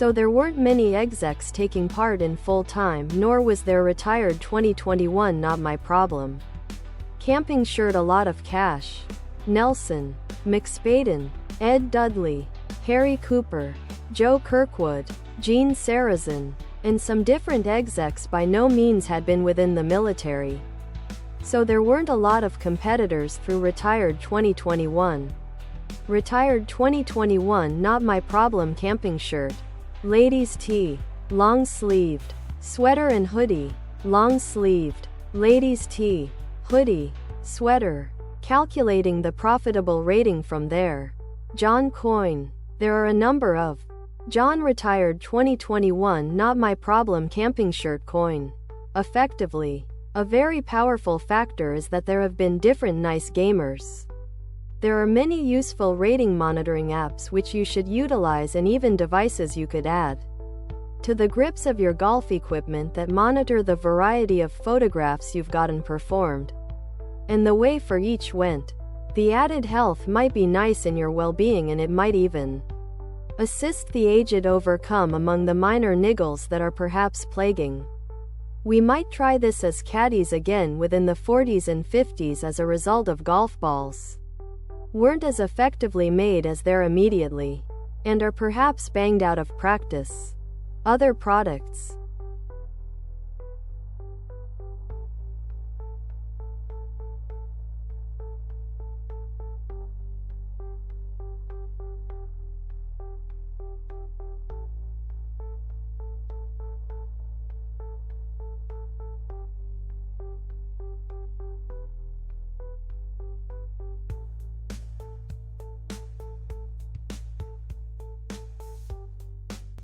So there weren't many execs taking part in full-time, nor was there retired 2021 not my problem. Camping shirt a lot of cash. Nelson, McSpaden, Ed Dudley, Harry Cooper, Joe Kirkwood, Gene Sarazen, and some different execs by no means had been within the military. So there weren't a lot of competitors through retired 2021. Retired 2021 not my problem camping shirt. Ladies tee. Long sleeved. Sweater and hoodie. Long sleeved. Ladies tee. Hoodie. Sweater. Calculating the profitable rating from there. John Coyne. There are a number of John retired 2021 not my problem camping shirt coin. Effectively, a very powerful factor is that there have been different nice gamers. There are many useful rating monitoring apps which you should utilize and even devices you could add to the grips of your golf equipment that monitor the variety of photographs you've gotten performed and the way for each went. The added health might be nice in your well-being, and it might even assist the aged overcome among the minor niggles that are perhaps plaguing. We might try this as caddies again within the 40s and 50s as a result of golf balls weren't as effectively made as they're immediately, and are perhaps banged out of practice. Other products.